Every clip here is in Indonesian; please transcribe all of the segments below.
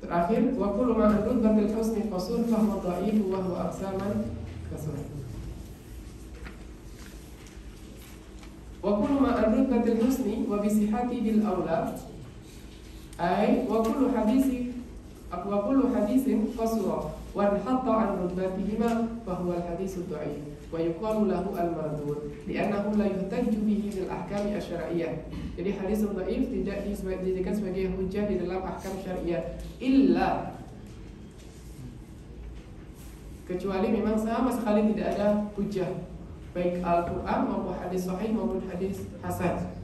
Terakhir, wa kullu ma rutbatil husni qasur fa huwa dha'if wa huwa aqsaman kasur. Wa kullu ma rutbatil husni wa bi sihhati bil aula ay wa kullu hadisin qasura wa hatta an rutbatihima fa huwa al haditsu dha'if wa yuqalu lahu al mardud li'annahu la yuhtajju bihi bil ahkam asy-syar'iyyah. Jadi hadis dhaif tidak dijadikan sebagai hujah di dalam ahkam syariah illa, kecuali memang sama sekali tidak ada hujah baik Al-Qur'an maupun hadis sahih maupun hadis hasan.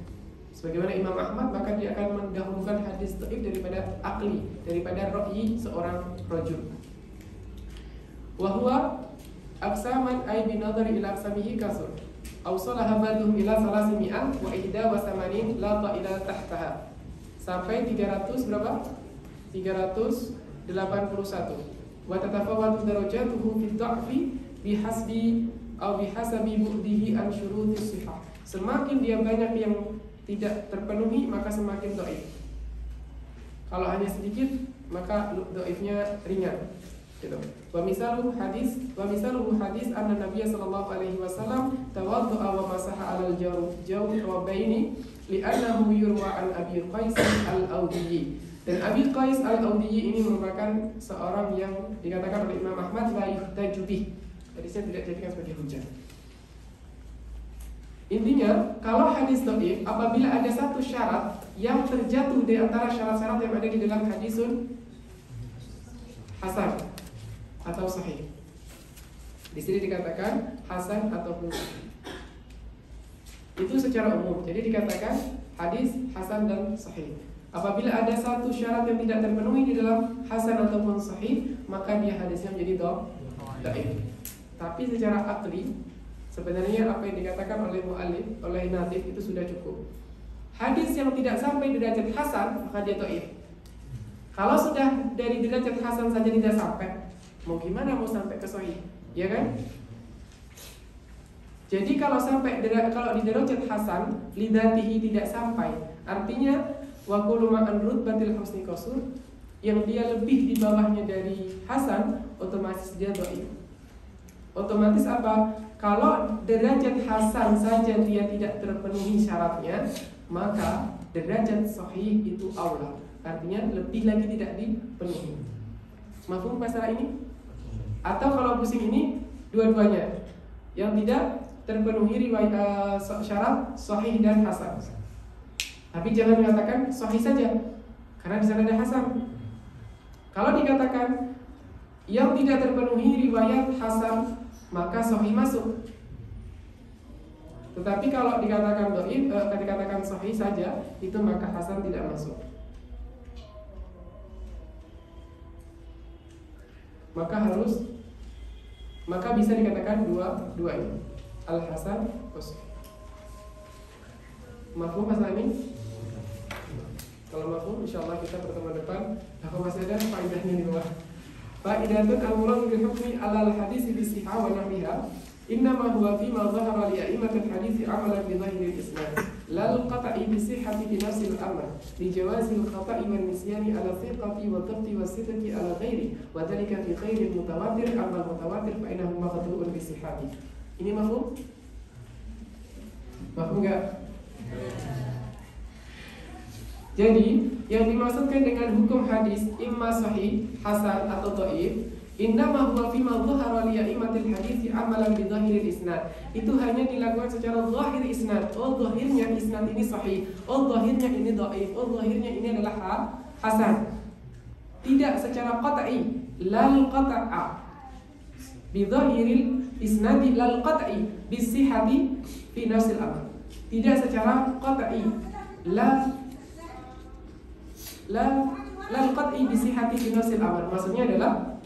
Sebagaimana Imam Ahmad, maka dia akan mendahulukan hadis dhaif daripada akli, daripada ra'yi seorang rajul. Wa huwa aqsaman ay bi nadari ila aqsamihi kasur awsalaha badhum ila 300 wa 81 la ila tahtaha, sampai 300 berapa? 381. Wa tatafawatu darajatuhu fi dha'fi bihasbi aw bihasabi bu'dihi an syurutis sihah. Semakin dia banyak yang tidak terpenuhi, maka semakin dhaif. Kalau hanya sedikit, maka dhaifnya ringan. Gitu. Wa misaluhu hadis anna Nabiy sallallahu alaihi wasallam tawaddu'a wa masaha 'alal jawrabaini li'annahu yurwa an Abi Qais al-Audiyyi. Dan Abi Qais al-Audiyyi ini merupakan seorang yang dikatakan oleh Imam Ahmad la yuhtaju bih. Jadi saya tidak jadikan sebagai hujah. Intinya, kalau hadis dhaif apabila ada satu syarat yang terjatuh di antara syarat-syarat yang ada di dalam hadisun hasan atau sahih. Di sini dikatakan hasan ataupun sahih. Itu secara umum. Jadi dikatakan hadis hasan dan sahih. Apabila ada satu syarat yang tidak terpenuhi di dalam hasan ataupun sahih, maka dia hadisnya menjadi dhaif. Tapi secara akli, sebenarnya apa yang dikatakan oleh mu'allif, oleh natif itu sudah cukup. Hadis yang tidak sampai derajat hasan, maka dia dhaif. Kalau sudah dari derajat hasan saja tidak sampai, mau gimana mau sampai ke sahih, ya kan? Jadi kalau di derajat hasan lidatihi tidak sampai, artinya wa kullu ma an rutbatil husni qasur, yang dia lebih di bawahnya dari hasan, otomatis dia dhaif. Otomatis apa? Kalau derajat hasan saja dia tidak terpenuhi syaratnya, maka derajat sahih itu aula, artinya lebih lagi tidak dipenuhi. Mafhum masalah ini? Atau kalau pusing ini dua-duanya yang tidak terpenuhi riwayat syarat sahih dan hasan. Tapi jangan mengatakan sahih saja, karena di sana ada hasan. Kalau dikatakan yang tidak terpenuhi riwayat hasan, maka sahih masuk. Tetapi kalau dikatakan dhaif, dikatakan sahih saja, itu maka hasan tidak masuk. Maka bisa dikatakan dua-duanya, al-hasan was. Mafhum masalah ini? Kalau mafhum, insyaallah kita pertemuan depan akan masih ada faedahnya di bawah. Faedatun al-murad bil hukmi 'ala al-hadits bi sihah wa nahwiha innama huwa fi ma dhahara li a'immatil hadits 'amalan bi dhahiril isnad la al-qat'i bi sihhati bi nafsi al-amr li jawazi al-khata'i wal nisyani 'ala thiqati wa dhabti wa sidqi 'ala ghairi wa dhalika fi ghairi mutawatir amma mutawatir fa innahu maqtu'un bi sihhati. Ini mafhum? Mafhum enggak? Jadi yang dimaksudkan dengan hukum hadis imma sahih, hasan atau dhaif, innama huwa fi ma dhahara li a'immatil hadits amalan bi dhahiril isnad. Itu hanya dilakukan secara zahir isnad. Oh, zahirnya isnad ini sahih. Oh, zahirnya ini dhaif. Oh, zahirnya ini adalah hasan. Tidak secara qat'i, lal qat'a. Bi dhahiril isnad lal qat'i bi sihhati fi nafsil amr. Tidak secara qat'i, lal qat'i bi sihhati fi nafsil amr. Maksudnya adalah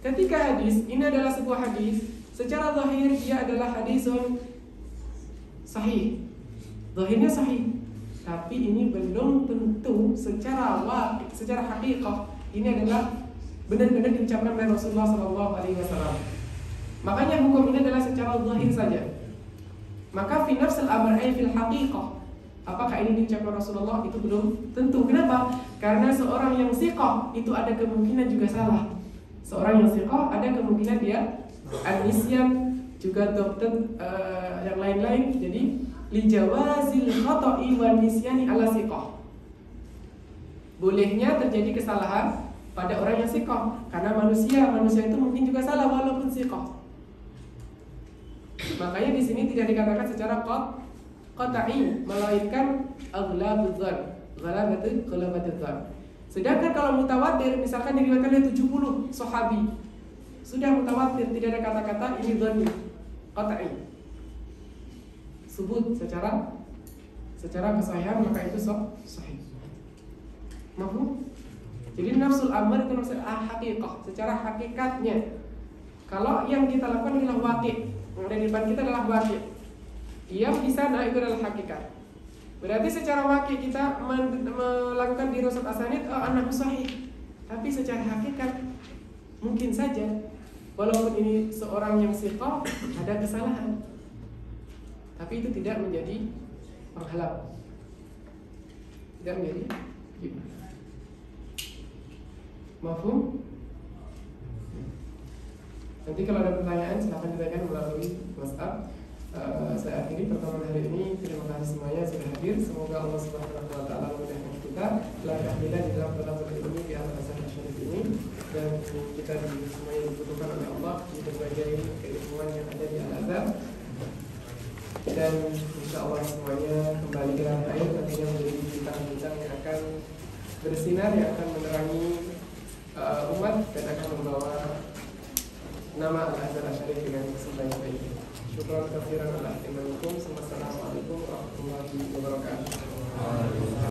ketika hadis ini adalah sebuah hadis, secara zahir dia adalah hadisun sahih. Zahirnya sahih. Tapi ini belum tentu secara hakikat ini adalah benar-benar diucapkan oleh Rasulullah SAW. Makanya hukum ini adalah secara zahir saja. Maka fi nafsil amr ay fil haqiqah, Apakah ini diucapkan Rasulullah? Itu belum tentu. Kenapa? Karena seorang yang siqah itu ada kemungkinan juga salah. Seorang yang siqah ada kemungkinan dia an-nisyan, juga dokter yang lain-lain. Jadi li jawazil khata'i wan nisyani ala siqah. Bolehnya terjadi kesalahan pada orang yang siqah karena manusia itu mungkin juga salah walaupun siqah. Makanya di sini tidak dikatakan secara qat'i, melainkan aghlabudz dzan. Sedangkan kalau mutawatir, misalkan diriwayatkan oleh 70 sahabi, sudah mutawatir, tidak ada kata-kata ini dhanni, qat'i. Sebut secara kesahihan, maka itu sahih. Mahfum? Jadi nafsul amar itu nafsul haqiqah, secara hakikatnya. Kalau yang kita lakukan adalah waqi', yang ada di depan kita adalah waqi'. Diam di sana itu adalah hakikat. Berarti secara waqi' kita melakukan dirasat asanid, annahu sahih. Tapi secara hakikat mungkin saja walaupun ini seorang yang siqah ada kesalahan, tapi itu tidak menjadi penghalang, tidak menjadi gimana. Mafhum? Nanti kalau ada pertanyaan silahkan ditanyakan melalui WhatsApp. Saya akhiri pertemuan hari ini. Terima kasih semuanya sudah hadir. Semoga Allah Subhanahu wa taala memudahkan kita langkah-langkah di dalam talabul ilmi di atas asas syar'i ini, dan kita semuanya dibutuhkan oleh Allah di berbagai keilmuan yang ada di Al-Azhar. Dan insya Allah semuanya kembali ke tanah air, nantinya menjadi bintang-bintang yang akan bersinar, yang akan menerangi umat dan akan membawa nama Al-Azhar Asy'ari dengan sebaik-baiknya. Syukran katsiran ala ihtimamikum. Wassalamualaikum warahmatullahi wabarakatuh.